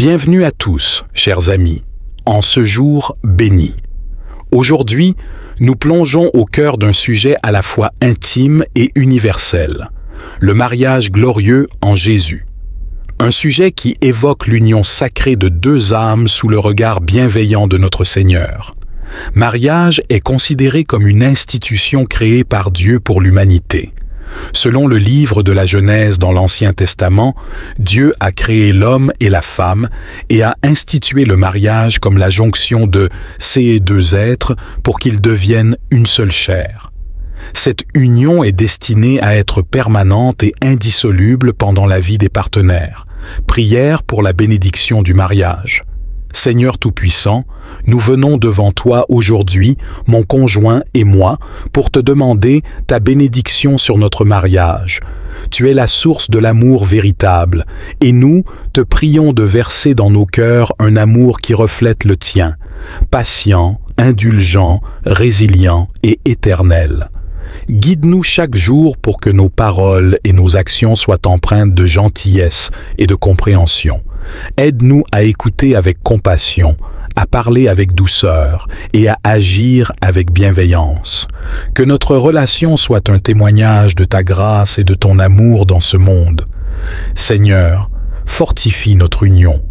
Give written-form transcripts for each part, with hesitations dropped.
Bienvenue à tous, chers amis, en ce jour béni. Aujourd'hui, nous plongeons au cœur d'un sujet à la fois intime et universel, le mariage glorieux en Jésus. Un sujet qui évoque l'union sacrée de deux âmes sous le regard bienveillant de notre Seigneur. Mariage est considéré comme une institution créée par Dieu pour l'humanité. Selon le livre de la Genèse dans l'Ancien Testament, Dieu a créé l'homme et la femme et a institué le mariage comme la jonction de ces deux êtres pour qu'ils deviennent une seule chair. Cette union est destinée à être permanente et indissoluble pendant la vie des partenaires. Prière pour la bénédiction du mariage. Seigneur Tout-Puissant, nous venons devant toi aujourd'hui, mon conjoint et moi, pour te demander ta bénédiction sur notre mariage. Tu es la source de l'amour véritable, et nous te prions de verser dans nos cœurs un amour qui reflète le tien, patient, indulgent, résilient et éternel. Guide-nous chaque jour pour que nos paroles et nos actions soient empreintes de gentillesse et de compréhension. Aide-nous à écouter avec compassion, à parler avec douceur et à agir avec bienveillance. Que notre relation soit un témoignage de ta grâce et de ton amour dans ce monde. Seigneur, fortifie notre union.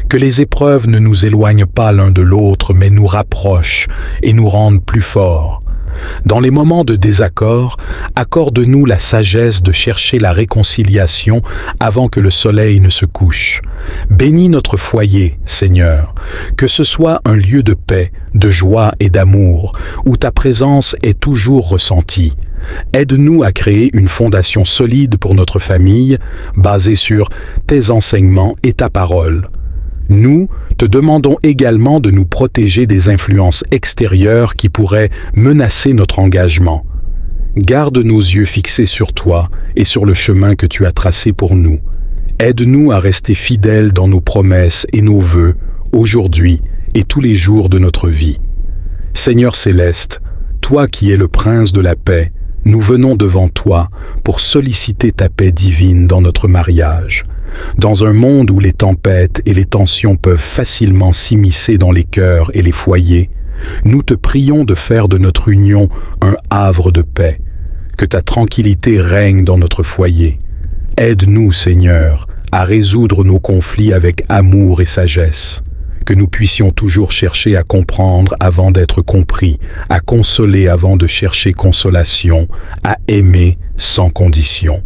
Que les épreuves ne nous éloignent pas l'un de l'autre, mais nous rapprochent et nous rendent plus forts. Dans les moments de désaccord, accorde-nous la sagesse de chercher la réconciliation avant que le soleil ne se couche. Bénis notre foyer, Seigneur, que ce soit un lieu de paix, de joie et d'amour, où ta présence est toujours ressentie. Aide-nous à créer une fondation solide pour notre famille, basée sur tes enseignements et ta parole. Nous te demandons également de nous protéger des influences extérieures qui pourraient menacer notre engagement. Garde nos yeux fixés sur toi et sur le chemin que tu as tracé pour nous. Aide-nous à rester fidèles dans nos promesses et nos vœux, aujourd'hui et tous les jours de notre vie. Seigneur céleste, toi qui es le prince de la paix, nous venons devant toi pour solliciter ta paix divine dans notre mariage. Dans un monde où les tempêtes et les tensions peuvent facilement s'immiscer dans les cœurs et les foyers, nous te prions de faire de notre union un havre de paix. Que ta tranquillité règne dans notre foyer. Aide-nous, Seigneur, à résoudre nos conflits avec amour et sagesse. Que nous puissions toujours chercher à comprendre avant d'être compris, à consoler avant de chercher consolation, à aimer sans condition.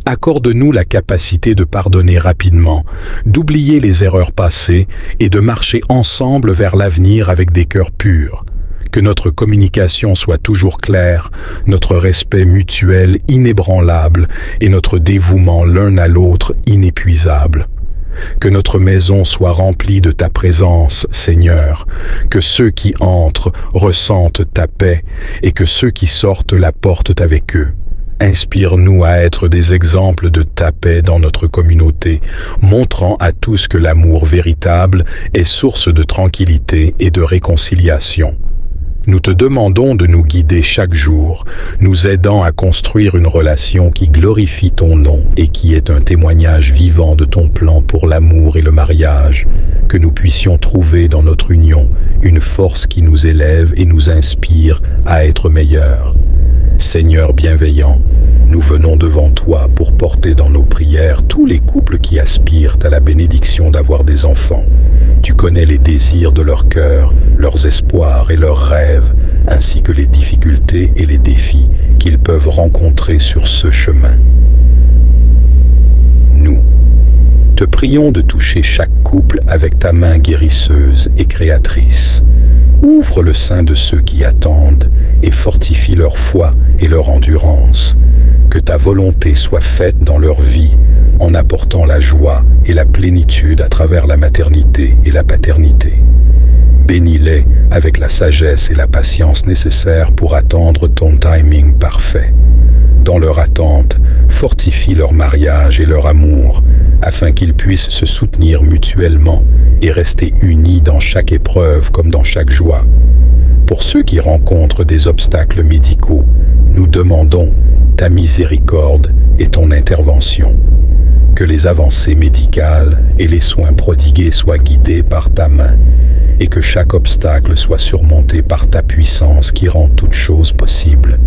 Accorde-nous la capacité de pardonner rapidement, d'oublier les erreurs passées et de marcher ensemble vers l'avenir avec des cœurs purs. Que notre communication soit toujours claire, notre respect mutuel inébranlable et notre dévouement l'un à l'autre inépuisable. Que notre maison soit remplie de ta présence, Seigneur, que ceux qui entrent ressentent ta paix et que ceux qui sortent la portent avec eux. Inspire-nous à être des exemples de ta paix dans notre communauté, montrant à tous que l'amour véritable est source de tranquillité et de réconciliation. Nous te demandons de nous guider chaque jour, nous aidant à construire une relation qui glorifie ton nom et qui est un témoignage vivant de ton plan pour l'amour et le mariage, que nous puissions trouver dans notre union une force qui nous élève et nous inspire à être meilleurs. Seigneur bienveillant, nous venons devant toi pour porter dans nos prières tous les couples qui aspirent à la bénédiction d'avoir des enfants. Tu connais les désirs de leur cœur, leurs espoirs et leurs rêves, ainsi que les difficultés et les défis qu'ils peuvent rencontrer sur ce chemin. Nous te prions de toucher chaque couple avec ta main guérisseuse et créatrice. Ouvre le sein de ceux qui attendent et fortifie leur foi et leur endurance. Que ta volonté soit faite dans leur vie en apportant la joie et la plénitude à travers la maternité et la paternité. Bénis-les avec la sagesse et la patience nécessaires pour attendre ton timing parfait. Dans leur attente, fortifie leur mariage et leur amour afin qu'ils puissent se soutenir mutuellement et rester unis dans chaque épreuve comme dans chaque joie. Pour ceux qui rencontrent des obstacles médicaux, nous demandons ta miséricorde et ton intervention. Que les avancées médicales et les soins prodigués soient guidés par ta main et que chaque obstacle soit surmonté par ta puissance qui rend toute chose possible.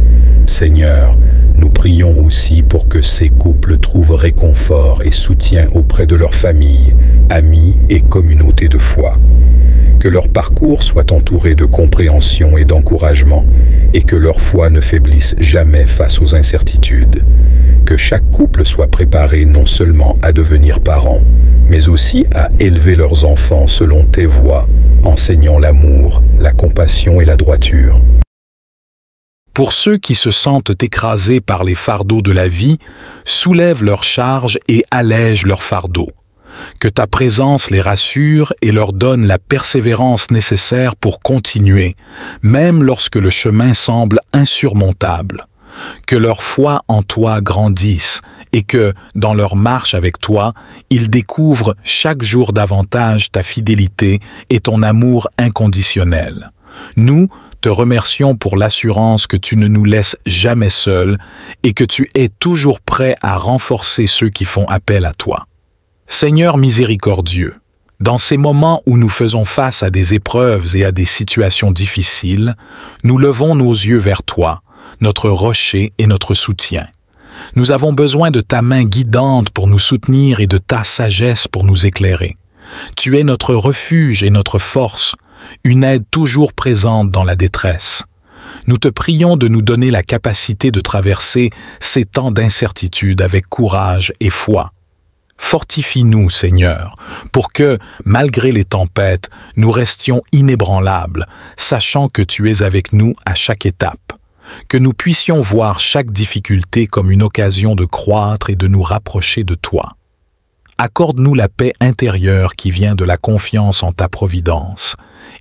Seigneur, nous prions aussi pour que ces couples trouvent réconfort et soutien auprès de leurs familles, amis et communautés de foi. Que leur parcours soit entouré de compréhension et d'encouragement et que leur foi ne faiblisse jamais face aux incertitudes. Que chaque couple soit préparé non seulement à devenir parents, mais aussi à élever leurs enfants selon tes voies, enseignant l'amour, la compassion et la droiture. Pour ceux qui se sentent écrasés par les fardeaux de la vie, soulève leurs charges et allège leurs fardeaux. Que ta présence les rassure et leur donne la persévérance nécessaire pour continuer, même lorsque le chemin semble insurmontable. Que leur foi en toi grandisse et que, dans leur marche avec toi, ils découvrent chaque jour davantage ta fidélité et ton amour inconditionnel. Nous te remercions pour l'assurance que tu ne nous laisses jamais seuls et que tu es toujours prêt à renforcer ceux qui font appel à toi. Seigneur miséricordieux, dans ces moments où nous faisons face à des épreuves et à des situations difficiles, nous levons nos yeux vers toi, notre rocher et notre soutien. Nous avons besoin de ta main guidante pour nous soutenir et de ta sagesse pour nous éclairer. Tu es notre refuge et notre force, une aide toujours présente dans la détresse. Nous te prions de nous donner la capacité de traverser ces temps d'incertitude avec courage et foi. Fortifie-nous, Seigneur, pour que, malgré les tempêtes, nous restions inébranlables, sachant que tu es avec nous à chaque étape. Que nous puissions voir chaque difficulté comme une occasion de croître et de nous rapprocher de toi. Accorde-nous la paix intérieure qui vient de la confiance en ta providence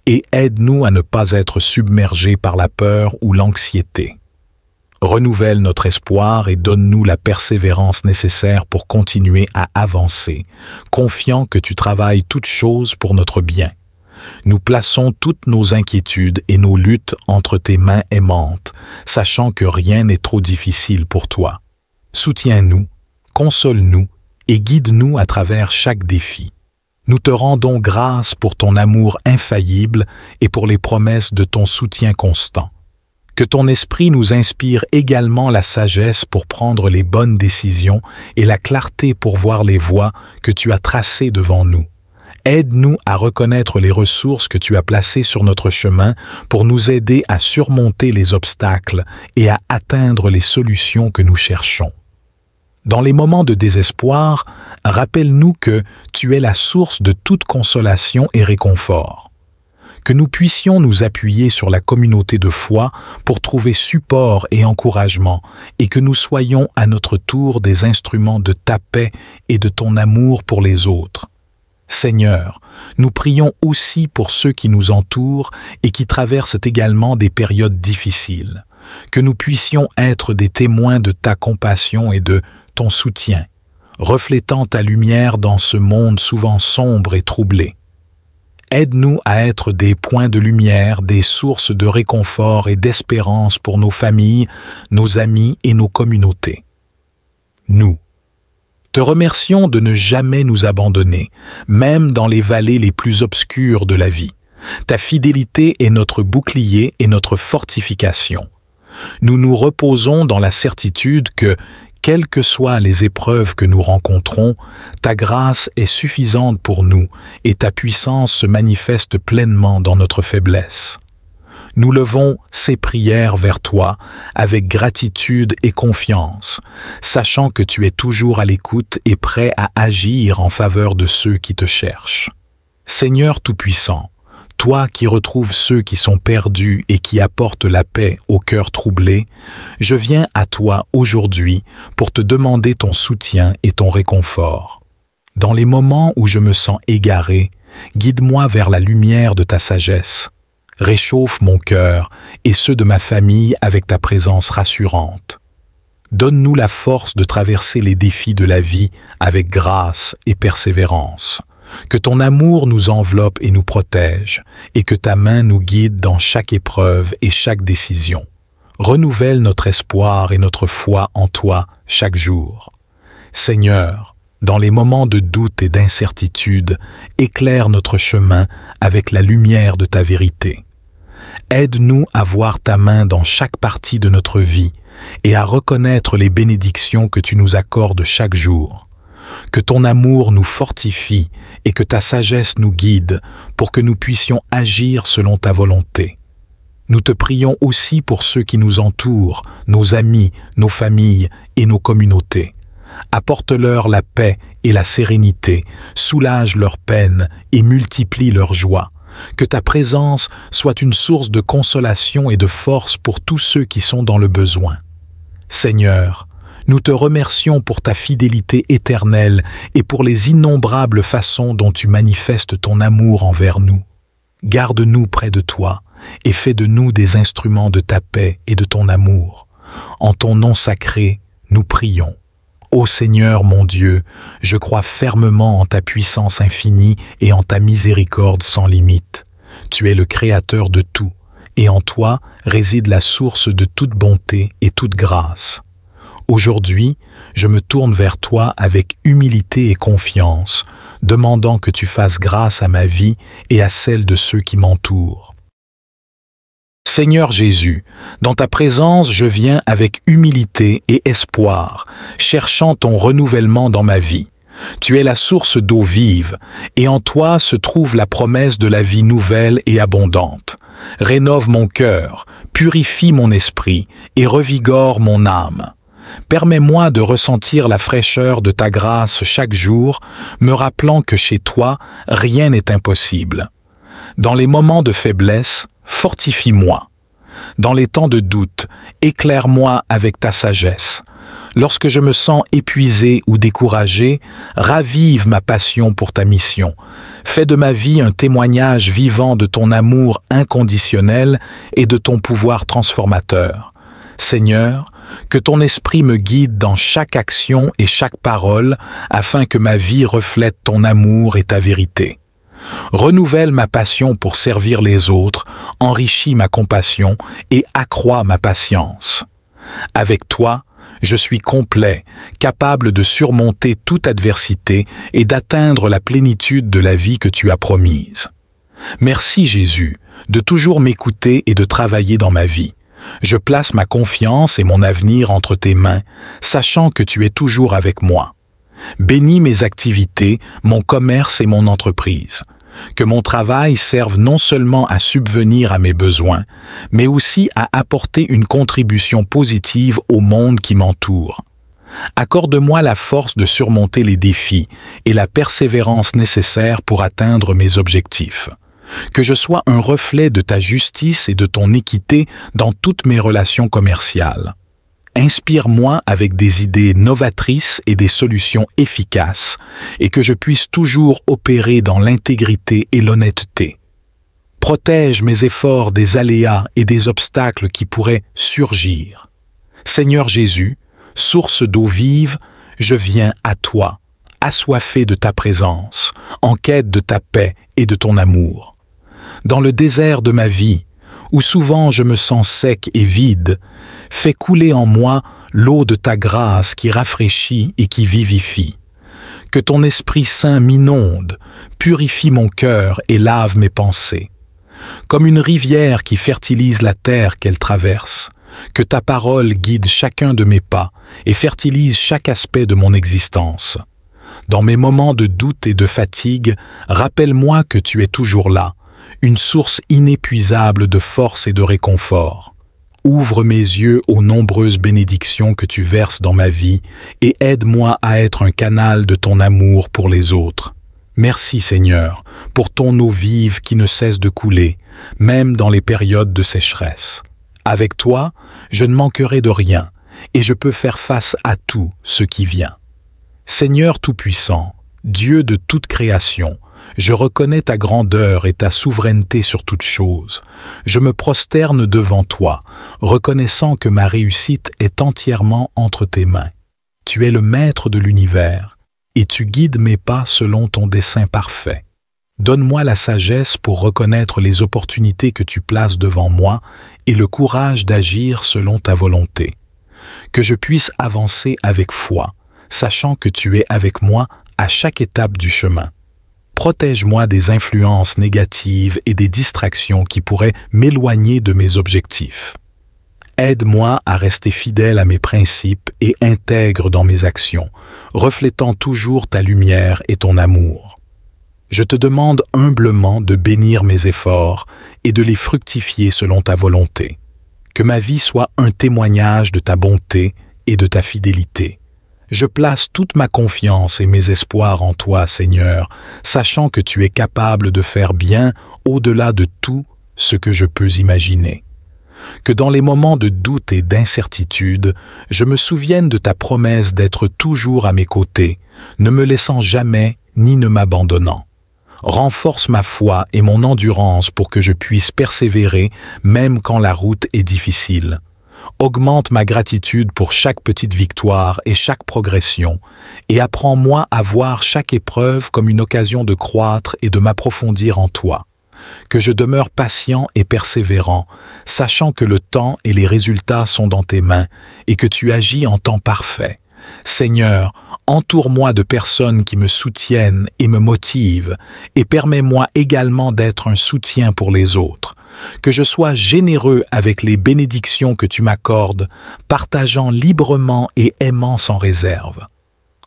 et aide-nous à ne pas être submergés par la peur ou l'anxiété. Renouvelle notre espoir et donne-nous la persévérance nécessaire pour continuer à avancer, confiant que tu travailles toutes choses pour notre bien. Nous plaçons toutes nos inquiétudes et nos luttes entre tes mains aimantes, sachant que rien n'est trop difficile pour toi. Soutiens-nous, console-nous et guide-nous à travers chaque défi. Nous te rendons grâce pour ton amour infaillible et pour les promesses de ton soutien constant. Que ton esprit nous inspire également la sagesse pour prendre les bonnes décisions et la clarté pour voir les voies que tu as tracées devant nous. Aide-nous à reconnaître les ressources que tu as placées sur notre chemin pour nous aider à surmonter les obstacles et à atteindre les solutions que nous cherchons. Dans les moments de désespoir, rappelle-nous que tu es la source de toute consolation et réconfort. Que nous puissions nous appuyer sur la communauté de foi pour trouver support et encouragement et que nous soyons à notre tour des instruments de ta paix et de ton amour pour les autres. Seigneur, nous prions aussi pour ceux qui nous entourent et qui traversent également des périodes difficiles. Que nous puissions être des témoins de ta compassion et de ton soutien, reflétant ta lumière dans ce monde souvent sombre et troublé. Aide-nous à être des points de lumière, des sources de réconfort et d'espérance pour nos familles, nos amis et nos communautés. Nous te remercions de ne jamais nous abandonner, même dans les vallées les plus obscures de la vie. Ta fidélité est notre bouclier et notre fortification. Nous nous reposons dans la certitude que, quelles que soient les épreuves que nous rencontrons, ta grâce est suffisante pour nous et ta puissance se manifeste pleinement dans notre faiblesse. Nous levons ces prières vers toi avec gratitude et confiance, sachant que tu es toujours à l'écoute et prêt à agir en faveur de ceux qui te cherchent. Seigneur Tout-Puissant, toi qui retrouves ceux qui sont perdus et qui apportes la paix au cœur troublé, je viens à toi aujourd'hui pour te demander ton soutien et ton réconfort. Dans les moments où je me sens égaré, guide-moi vers la lumière de ta sagesse. Réchauffe mon cœur et ceux de ma famille avec ta présence rassurante. Donne-nous la force de traverser les défis de la vie avec grâce et persévérance. Que ton amour nous enveloppe et nous protège, et que ta main nous guide dans chaque épreuve et chaque décision. Renouvelle notre espoir et notre foi en toi chaque jour. Seigneur, Dans les moments de doute et d'incertitude, éclaire notre chemin avec la lumière de ta vérité. Aide-nous à voir ta main dans chaque partie de notre vie et à reconnaître les bénédictions que tu nous accordes chaque jour. Que ton amour nous fortifie et que ta sagesse nous guide pour que nous puissions agir selon ta volonté. Nous te prions aussi pour ceux qui nous entourent, nos amis, nos familles et nos communautés. Apporte-leur la paix et la sérénité, soulage leurs peines et multiplie leur joie. Que ta présence soit une source de consolation et de force pour tous ceux qui sont dans le besoin. Seigneur, nous te remercions pour ta fidélité éternelle et pour les innombrables façons dont tu manifestes ton amour envers nous. Garde-nous près de toi et fais de nous des instruments de ta paix et de ton amour. En ton nom sacré, nous prions. Ô Seigneur mon Dieu, je crois fermement en ta puissance infinie et en ta miséricorde sans limite. Tu es le Créateur de tout, et en toi réside la source de toute bonté et toute grâce. Aujourd'hui, je me tourne vers toi avec humilité et confiance, demandant que tu fasses grâce à ma vie et à celle de ceux qui m'entourent. Seigneur Jésus, dans ta présence, je viens avec humilité et espoir, cherchant ton renouvellement dans ma vie. Tu es la source d'eau vive, et en toi se trouve la promesse de la vie nouvelle et abondante. Rénove mon cœur, purifie mon esprit et revigore mon âme. Permets-moi de ressentir la fraîcheur de ta grâce chaque jour, me rappelant que chez toi, rien n'est impossible. Dans les moments de faiblesse, fortifie-moi. Dans les temps de doute, éclaire-moi avec ta sagesse. Lorsque je me sens épuisé ou découragé, ravive ma passion pour ta mission. Fais de ma vie un témoignage vivant de ton amour inconditionnel et de ton pouvoir transformateur. Seigneur, que ton esprit me guide dans chaque action et chaque parole afin que ma vie reflète ton amour et ta vérité. Renouvelle ma passion pour servir les autres, enrichis ma compassion et accrois ma patience. Avec toi, je suis complet, capable de surmonter toute adversité et d'atteindre la plénitude de la vie que tu as promise. Merci Jésus, de toujours m'écouter et de travailler dans ma vie. Je place ma confiance et mon avenir entre tes mains, sachant que tu es toujours avec moi. Bénis mes activités, mon commerce et mon entreprise. Que mon travail serve non seulement à subvenir à mes besoins, mais aussi à apporter une contribution positive au monde qui m'entoure. Accorde-moi la force de surmonter les défis et la persévérance nécessaires pour atteindre mes objectifs. Que je sois un reflet de ta justice et de ton équité dans toutes mes relations commerciales. Inspire-moi avec des idées novatrices et des solutions efficaces, et que je puisse toujours opérer dans l'intégrité et l'honnêteté. Protège mes efforts des aléas et des obstacles qui pourraient surgir. Seigneur Jésus, source d'eau vive, je viens à toi, assoiffé de ta présence, en quête de ta paix et de ton amour. Dans le désert de ma vie, où souvent je me sens sec et vide, fais couler en moi l'eau de ta grâce qui rafraîchit et qui vivifie. Que ton Esprit Saint m'inonde, purifie mon cœur et lave mes pensées. Comme une rivière qui fertilise la terre qu'elle traverse, que ta parole guide chacun de mes pas et fertilise chaque aspect de mon existence. Dans mes moments de doute et de fatigue, rappelle-moi que tu es toujours là, une source inépuisable de force et de réconfort. Ouvre mes yeux aux nombreuses bénédictions que tu verses dans ma vie et aide-moi à être un canal de ton amour pour les autres. Merci Seigneur, pour ton eau vive qui ne cesse de couler, même dans les périodes de sécheresse. Avec toi, je ne manquerai de rien et je peux faire face à tout ce qui vient. Seigneur Tout-Puissant, Dieu de toute création, je reconnais ta grandeur et ta souveraineté sur toute chose. Je me prosterne devant toi, reconnaissant que ma réussite est entièrement entre tes mains. Tu es le maître de l'univers, et tu guides mes pas selon ton dessein parfait. Donne-moi la sagesse pour reconnaître les opportunités que tu places devant moi et le courage d'agir selon ta volonté. Que je puisse avancer avec foi, sachant que tu es avec moi à chaque étape du chemin. Protège-moi des influences négatives et des distractions qui pourraient m'éloigner de mes objectifs. Aide-moi à rester fidèle à mes principes et intègre dans mes actions, reflétant toujours ta lumière et ton amour. Je te demande humblement de bénir mes efforts et de les fructifier selon ta volonté. Que ma vie soit un témoignage de ta bonté et de ta fidélité. Je place toute ma confiance et mes espoirs en toi, Seigneur, sachant que tu es capable de faire bien au-delà de tout ce que je peux imaginer. Que dans les moments de doute et d'incertitude, je me souvienne de ta promesse d'être toujours à mes côtés, ne me laissant jamais ni ne m'abandonnant. Renforce ma foi et mon endurance pour que je puisse persévérer même quand la route est difficile. Augmente ma gratitude pour chaque petite victoire et chaque progression, et apprends-moi à voir chaque épreuve comme une occasion de croître et de m'approfondir en toi. Que je demeure patient et persévérant, sachant que le temps et les résultats sont dans tes mains et que tu agis en temps parfait. Seigneur, entoure-moi de personnes qui me soutiennent et me motivent, et permets-moi également d'être un soutien pour les autres. Que je sois généreux avec les bénédictions que tu m'accordes, partageant librement et aimant sans réserve.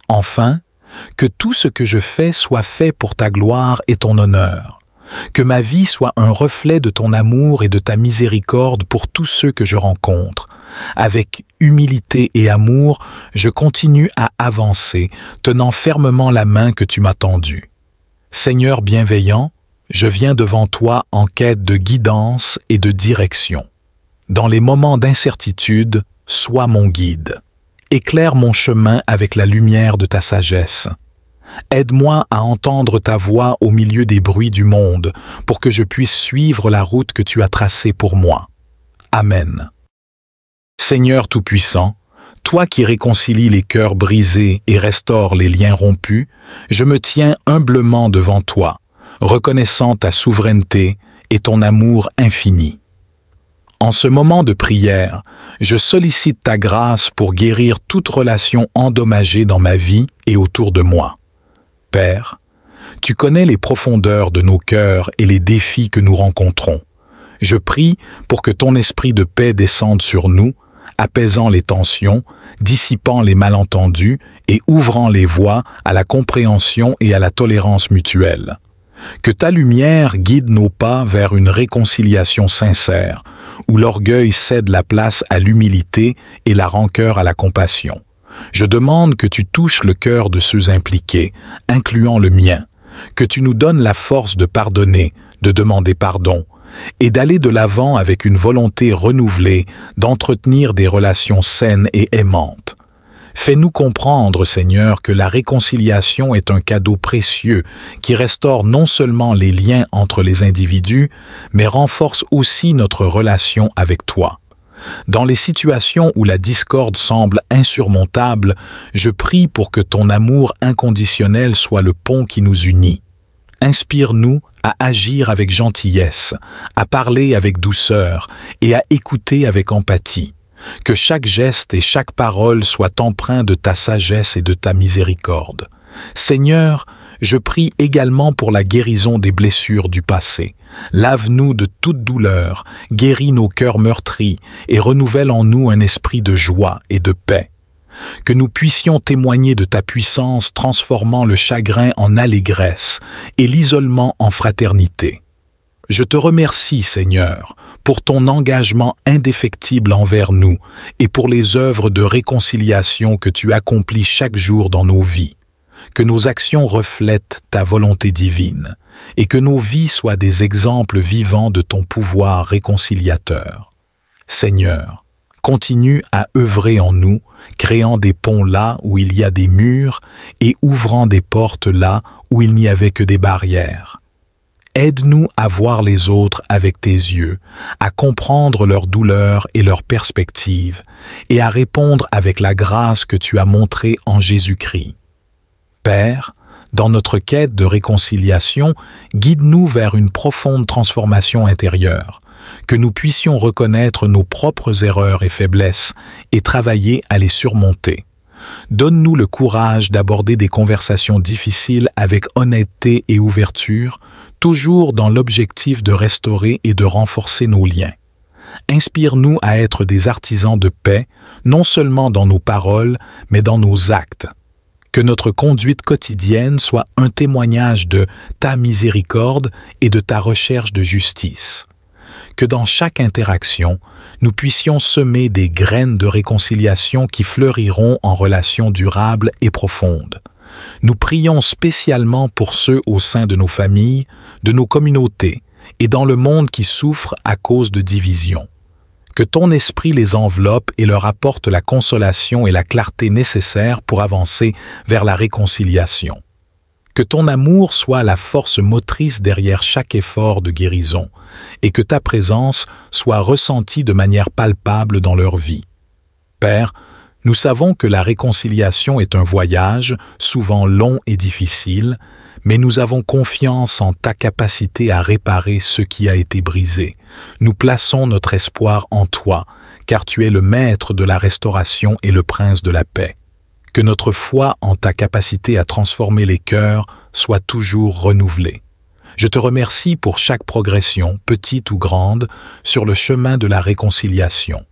Enfin, que tout ce que je fais soit fait pour ta gloire et ton honneur. Que ma vie soit un reflet de ton amour et de ta miséricorde pour tous ceux que je rencontre. Avec humilité et amour, je continue à avancer, tenant fermement la main que tu m'as tendue. Seigneur bienveillant, je viens devant toi en quête de guidance et de direction. Dans les moments d'incertitude, sois mon guide. Éclaire mon chemin avec la lumière de ta sagesse. Aide-moi à entendre ta voix au milieu des bruits du monde, pour que je puisse suivre la route que tu as tracée pour moi. Amen. Seigneur Tout-Puissant, toi qui réconcilies les cœurs brisés et restaures les liens rompus, je me tiens humblement devant toi, reconnaissant ta souveraineté et ton amour infini. En ce moment de prière, je sollicite ta grâce pour guérir toute relation endommagée dans ma vie et autour de moi. Père, tu connais les profondeurs de nos cœurs et les défis que nous rencontrons. Je prie pour que ton esprit de paix descende sur nous, apaisant les tensions, dissipant les malentendus et ouvrant les voies à la compréhension et à la tolérance mutuelle. Que ta lumière guide nos pas vers une réconciliation sincère, où l'orgueil cède la place à l'humilité et la rancœur à la compassion. Je demande que tu touches le cœur de ceux impliqués, incluant le mien, que tu nous donnes la force de pardonner, de demander pardon, et d'aller de l'avant avec une volonté renouvelée d'entretenir des relations saines et aimantes. Fais-nous comprendre, Seigneur, que la réconciliation est un cadeau précieux qui restaure non seulement les liens entre les individus, mais renforce aussi notre relation avec toi. Dans les situations où la discorde semble insurmontable, je prie pour que ton amour inconditionnel soit le pont qui nous unit. Inspire-nous à agir avec gentillesse, à parler avec douceur et à écouter avec empathie. Que chaque geste et chaque parole soient empreints de ta sagesse et de ta miséricorde. Seigneur, je prie également pour la guérison des blessures du passé. Lave-nous de toute douleur, guéris nos cœurs meurtris et renouvelle en nous un esprit de joie et de paix. Que nous puissions témoigner de ta puissance transformant le chagrin en allégresse et l'isolement en fraternité. Je te remercie, Seigneur, pour ton engagement indéfectible envers nous et pour les œuvres de réconciliation que tu accomplis chaque jour dans nos vies. Que nos actions reflètent ta volonté divine et que nos vies soient des exemples vivants de ton pouvoir réconciliateur. Seigneur, continue à œuvrer en nous, créant des ponts là où il y a des murs et ouvrant des portes là où il n'y avait que des barrières. Aide-nous à voir les autres avec tes yeux, à comprendre leurs douleurs et leurs perspectives, et à répondre avec la grâce que tu as montrée en Jésus-Christ. Père, dans notre quête de réconciliation, guide-nous vers une profonde transformation intérieure, que nous puissions reconnaître nos propres erreurs et faiblesses et travailler à les surmonter. Donne-nous le courage d'aborder des conversations difficiles avec honnêteté et ouverture, toujours dans l'objectif de restaurer et de renforcer nos liens. Inspire-nous à être des artisans de paix, non seulement dans nos paroles, mais dans nos actes. Que notre conduite quotidienne soit un témoignage de ta miséricorde et de ta recherche de justice. Que dans chaque interaction, nous puissions semer des graines de réconciliation qui fleuriront en relations durables et profondes. Nous prions spécialement pour ceux au sein de nos familles, de nos communautés et dans le monde qui souffre à cause de divisions. Que ton esprit les enveloppe et leur apporte la consolation et la clarté nécessaires pour avancer vers la réconciliation. Que ton amour soit la force motrice derrière chaque effort de guérison et que ta présence soit ressentie de manière palpable dans leur vie. Père, nous savons que la réconciliation est un voyage, souvent long et difficile, mais nous avons confiance en ta capacité à réparer ce qui a été brisé. Nous plaçons notre espoir en toi, car tu es le maître de la restauration et le prince de la paix. Que notre foi en ta capacité à transformer les cœurs soit toujours renouvelée. Je te remercie pour chaque progression, petite ou grande, sur le chemin de la réconciliation.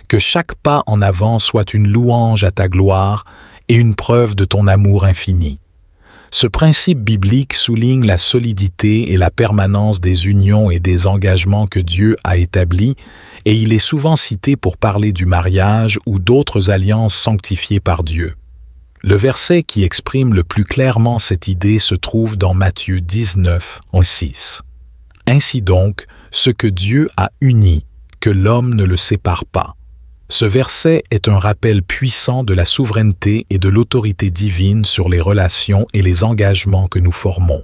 Que chaque pas en avant soit une louange à ta gloire et une preuve de ton amour infini. Ce principe biblique souligne la solidité et la permanence des unions et des engagements que Dieu a établis, et il est souvent cité pour parler du mariage ou d'autres alliances sanctifiées par Dieu. Le verset qui exprime le plus clairement cette idée se trouve dans Matthieu 19, 6. Ainsi donc, ce que Dieu a uni, que l'homme ne le sépare pas. Ce verset est un rappel puissant de la souveraineté et de l'autorité divine sur les relations et les engagements que nous formons.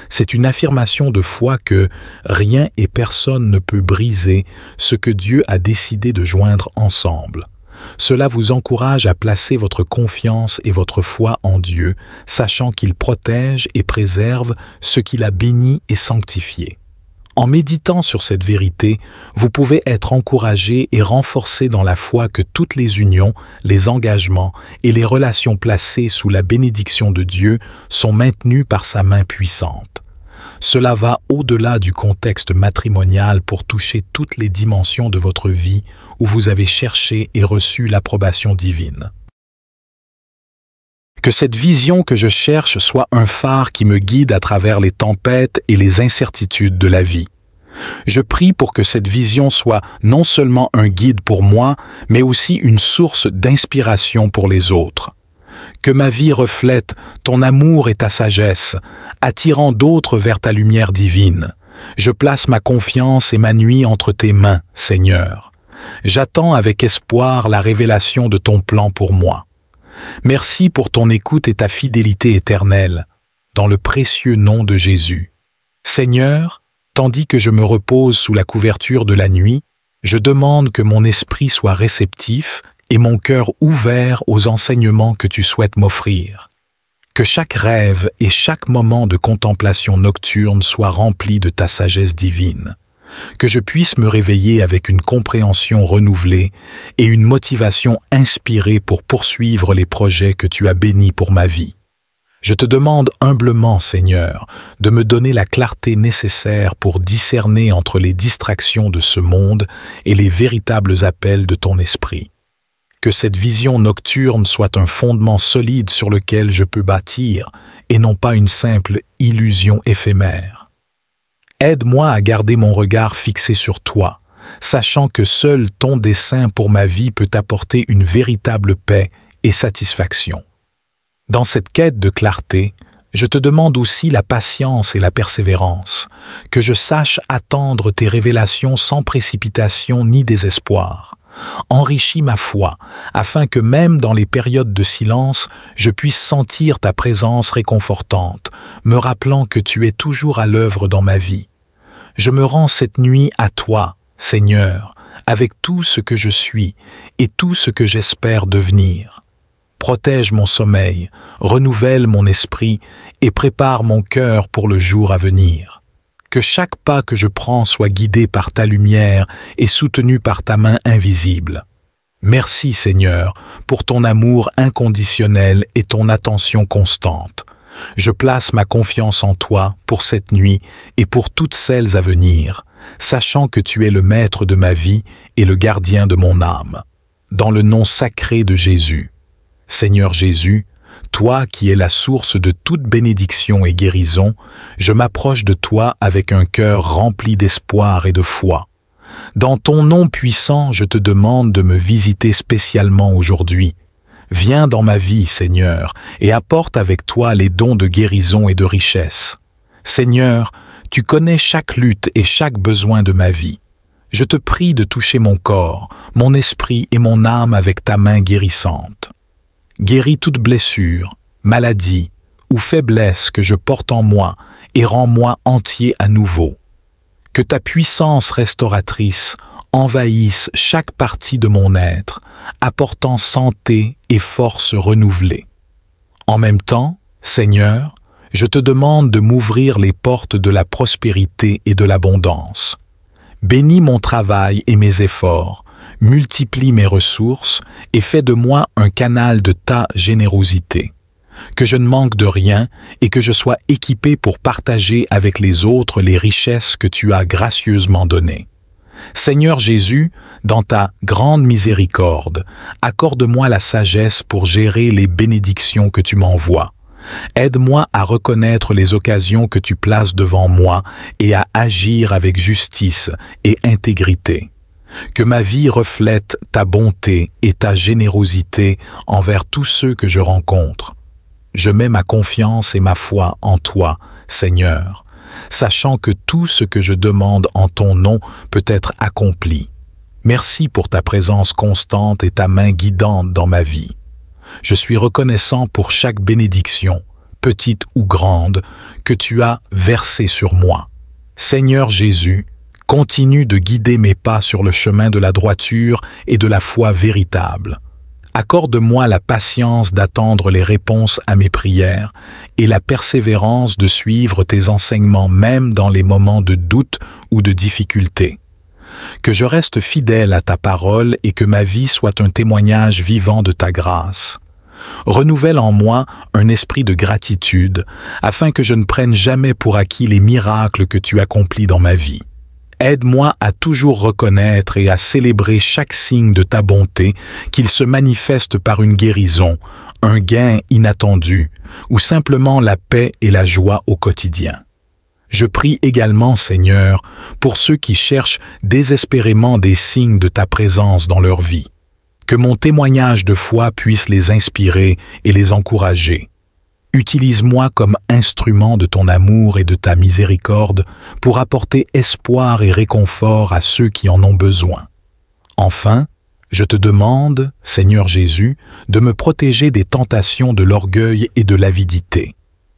C'est une affirmation de foi que rien et personne ne peut briser ce que Dieu a décidé de joindre ensemble. Cela vous encourage à placer votre confiance et votre foi en Dieu, sachant qu'il protège et préserve ce qu'il a béni et sanctifié. En méditant sur cette vérité, vous pouvez être encouragé et renforcé dans la foi que toutes les unions, les engagements et les relations placées sous la bénédiction de Dieu sont maintenues par sa main puissante. Cela va au-delà du contexte matrimonial pour toucher toutes les dimensions de votre vie où vous avez cherché et reçu l'approbation divine. Que cette vision que je cherche soit un phare qui me guide à travers les tempêtes et les incertitudes de la vie. Je prie pour que cette vision soit non seulement un guide pour moi, mais aussi une source d'inspiration pour les autres. Que ma vie reflète ton amour et ta sagesse, attirant d'autres vers ta lumière divine. Je place ma confiance et ma nuit entre tes mains, Seigneur. J'attends avec espoir la révélation de ton plan pour moi. Merci pour ton écoute et ta fidélité éternelle, dans le précieux nom de Jésus. Seigneur, tandis que je me repose sous la couverture de la nuit, je demande que mon esprit soit réceptif et mon cœur ouvert aux enseignements que tu souhaites m'offrir. Que chaque rêve et chaque moment de contemplation nocturne soit rempli de ta sagesse divine. Que je puisse me réveiller avec une compréhension renouvelée et une motivation inspirée pour poursuivre les projets que tu as bénis pour ma vie. Je te demande humblement, Seigneur, de me donner la clarté nécessaire pour discerner entre les distractions de ce monde et les véritables appels de ton esprit. Que cette vision nocturne soit un fondement solide sur lequel je peux bâtir et non pas une simple illusion éphémère. Aide-moi à garder mon regard fixé sur toi, sachant que seul ton dessein pour ma vie peut apporter une véritable paix et satisfaction. Dans cette quête de clarté, je te demande aussi la patience et la persévérance, que je sache attendre tes révélations sans précipitation ni désespoir. Enrichis ma foi, afin que même dans les périodes de silence, je puisse sentir ta présence réconfortante, me rappelant que tu es toujours à l'œuvre dans ma vie. Je me rends cette nuit à toi, Seigneur, avec tout ce que je suis et tout ce que j'espère devenir. Protège mon sommeil, renouvelle mon esprit et prépare mon cœur pour le jour à venir. Que chaque pas que je prends soit guidé par ta lumière et soutenu par ta main invisible. Merci Seigneur pour ton amour inconditionnel et ton attention constante. Je place ma confiance en toi pour cette nuit et pour toutes celles à venir, sachant que tu es le maître de ma vie et le gardien de mon âme. Dans le nom sacré de Jésus. Seigneur Jésus, toi qui es la source de toute bénédiction et guérison, je m'approche de toi avec un cœur rempli d'espoir et de foi. Dans ton nom puissant, je te demande de me visiter spécialement aujourd'hui. Viens dans ma vie, Seigneur, et apporte avec toi les dons de guérison et de richesse. Seigneur, tu connais chaque lutte et chaque besoin de ma vie. Je te prie de toucher mon corps, mon esprit et mon âme avec ta main guérissante. Guéris toute blessure, maladie ou faiblesse que je porte en moi et rends-moi entier à nouveau. Que ta puissance restauratrice envahisse chaque partie de mon être, apportant santé et force renouvelée. En même temps, Seigneur, je te demande de m'ouvrir les portes de la prospérité et de l'abondance. Bénis mon travail et mes efforts, multiplie mes ressources et fais de moi un canal de ta générosité. Que je ne manque de rien et que je sois équipé pour partager avec les autres les richesses que tu as gracieusement données. Seigneur Jésus, dans ta grande miséricorde, accorde-moi la sagesse pour gérer les bénédictions que tu m'envoies. Aide-moi à reconnaître les occasions que tu places devant moi et à agir avec justice et intégrité. Que ma vie reflète ta bonté et ta générosité envers tous ceux que je rencontre. Je mets ma confiance et ma foi en toi, Seigneur, sachant que tout ce que je demande en ton nom peut être accompli. Merci pour ta présence constante et ta main guidante dans ma vie. Je suis reconnaissant pour chaque bénédiction, petite ou grande, que tu as versée sur moi. Seigneur Jésus, continue de guider mes pas sur le chemin de la droiture et de la foi véritable. Accorde-moi la patience d'attendre les réponses à mes prières et la persévérance de suivre tes enseignements même dans les moments de doute ou de difficulté. Que je reste fidèle à ta parole et que ma vie soit un témoignage vivant de ta grâce. Renouvelle en moi un esprit de gratitude afin que je ne prenne jamais pour acquis les miracles que tu accomplis dans ma vie. Aide-moi à toujours reconnaître et à célébrer chaque signe de ta bonté, qu'il se manifeste par une guérison, un gain inattendu, ou simplement la paix et la joie au quotidien. Je prie également, Seigneur, pour ceux qui cherchent désespérément des signes de ta présence dans leur vie. Que mon témoignage de foi puisse les inspirer et les encourager. Utilise-moi comme instrument de ton amour et de ta miséricorde pour apporter espoir et réconfort à ceux qui en ont besoin. Enfin, je te demande, Seigneur Jésus, de me protéger des tentations de l'orgueil et de l'avidité.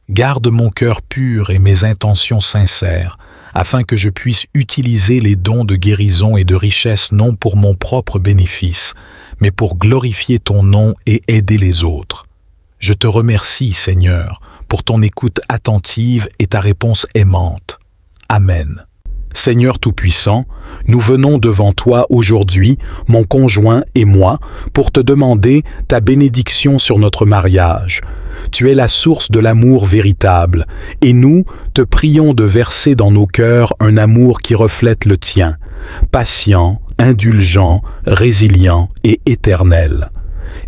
Garde mon cœur pur et mes intentions sincères, afin que je puisse utiliser les dons de guérison et de richesse non pour mon propre bénéfice, mais pour glorifier ton nom et aider les autres. Je te remercie, Seigneur, pour ton écoute attentive et ta réponse aimante. Amen. Seigneur Tout-Puissant, nous venons devant toi aujourd'hui, mon conjoint et moi, pour te demander ta bénédiction sur notre mariage. Tu es la source de l'amour véritable, et nous te prions de verser dans nos cœurs un amour qui reflète le tien, patient, indulgent, résilient et éternel.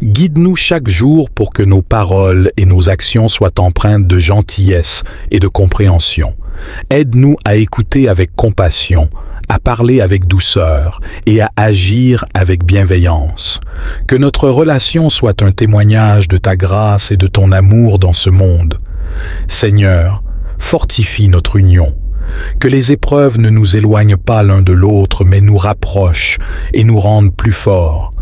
Guide-nous chaque jour pour que nos paroles et nos actions soient empreintes de gentillesse et de compréhension. Aide-nous à écouter avec compassion, à parler avec douceur et à agir avec bienveillance. Que notre relation soit un témoignage de ta grâce et de ton amour dans ce monde. Seigneur, fortifie notre union. Que les épreuves ne nous éloignent pas l'un de l'autre, mais nous rapprochent et nous rendent plus forts.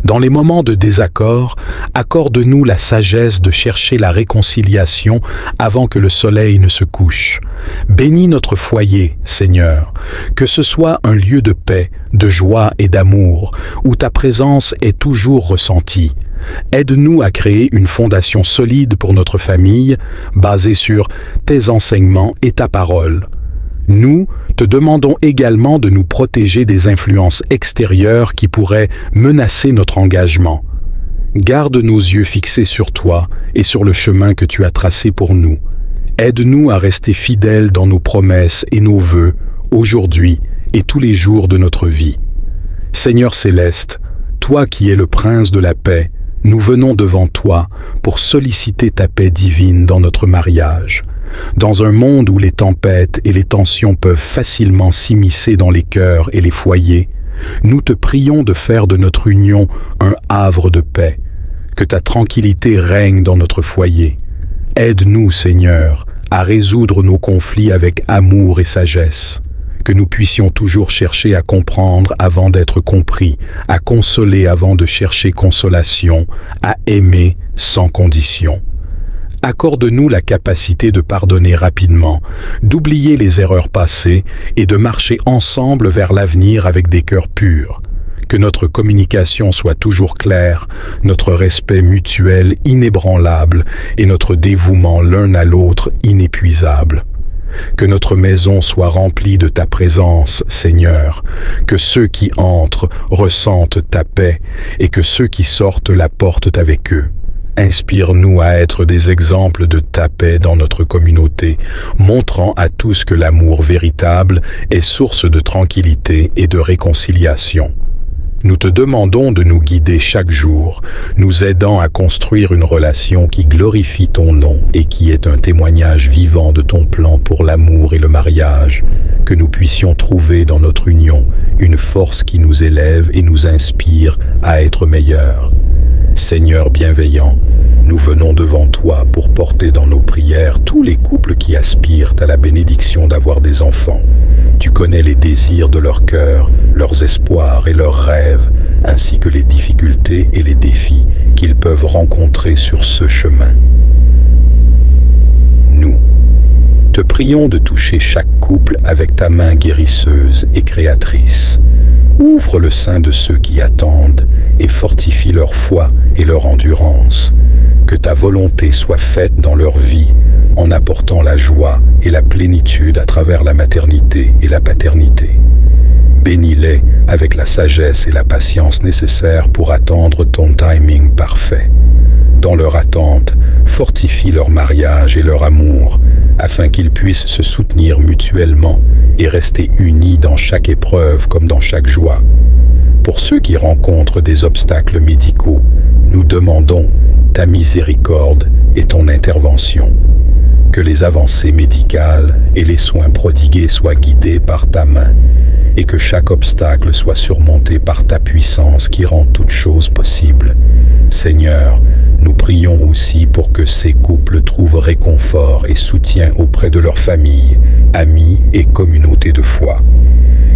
Dans les moments de désaccord, accorde-nous la sagesse de chercher la réconciliation avant que le soleil ne se couche. Bénis notre foyer, Seigneur, que ce soit un lieu de paix, de joie et d'amour, où ta présence est toujours ressentie. Aide-nous à créer une fondation solide pour notre famille, basée sur tes enseignements et ta parole. Nous te demandons également de nous protéger des influences extérieures qui pourraient menacer notre engagement. Garde nos yeux fixés sur toi et sur le chemin que tu as tracé pour nous. Aide-nous à rester fidèles dans nos promesses et nos vœux, aujourd'hui et tous les jours de notre vie. Seigneur céleste, toi qui es le prince de la paix, nous venons devant toi pour solliciter ta paix divine dans notre mariage. Dans un monde où les tempêtes et les tensions peuvent facilement s'immiscer dans les cœurs et les foyers, nous te prions de faire de notre union un havre de paix. Que ta tranquillité règne dans notre foyer. Aide-nous, Seigneur, à résoudre nos conflits avec amour et sagesse. Que nous puissions toujours chercher à comprendre avant d'être compris, à consoler avant de chercher consolation, à aimer sans condition. Accorde-nous la capacité de pardonner rapidement, d'oublier les erreurs passées et de marcher ensemble vers l'avenir avec des cœurs purs. Que notre communication soit toujours claire, notre respect mutuel inébranlable et notre dévouement l'un à l'autre inépuisable. Que notre maison soit remplie de ta présence, Seigneur, que ceux qui entrent ressentent ta paix et que ceux qui sortent la portent avec eux. Inspire-nous à être des exemples de ta paix dans notre communauté, montrant à tous que l'amour véritable est source de tranquillité et de réconciliation. Nous te demandons de nous guider chaque jour, nous aidant à construire une relation qui glorifie ton nom et qui est un témoignage vivant de ton plan pour l'amour et le mariage, que nous puissions trouver dans notre union une force qui nous élève et nous inspire à être meilleurs. Seigneur bienveillant, nous venons devant toi pour porter dans nos prières tous les couples qui aspirent à la bénédiction d'avoir des enfants. Tu connais les désirs de leur cœur, leurs espoirs et leurs rêves, ainsi que les difficultés et les défis qu'ils peuvent rencontrer sur ce chemin. Nous te prions de toucher chaque couple avec ta main guérisseuse et créatrice. Ouvre le sein de ceux qui attendent et fortifie leur foi et leur endurance. Que ta volonté soit faite dans leur vie en apportant la joie et la plénitude à travers la maternité et la paternité. Bénis-les avec la sagesse et la patience nécessaires pour attendre ton timing parfait. Dans leur attente, fortifie leur mariage et leur amour, afin qu'ils puissent se soutenir mutuellement et rester unis dans chaque épreuve comme dans chaque joie. Pour ceux qui rencontrent des obstacles médicaux, nous demandons ta miséricorde et ton intervention. Que les avancées médicales et les soins prodigués soient guidés par ta main et que chaque obstacle soit surmonté par ta puissance qui rend toute chose possible. Seigneur, nous prions aussi pour que ces couples trouvent réconfort et soutien auprès de leurs familles, amis et communautés de foi.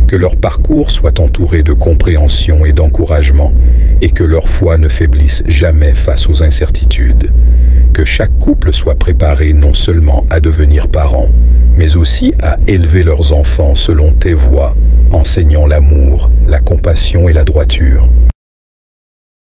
Que leur parcours soit entouré de compréhension et d'encouragement et que leur foi ne faiblisse jamais face aux incertitudes. Que chaque couple soit préparé non seulement à devenir parents, mais aussi à élever leurs enfants selon tes voies, enseignant l'amour, la compassion et la droiture.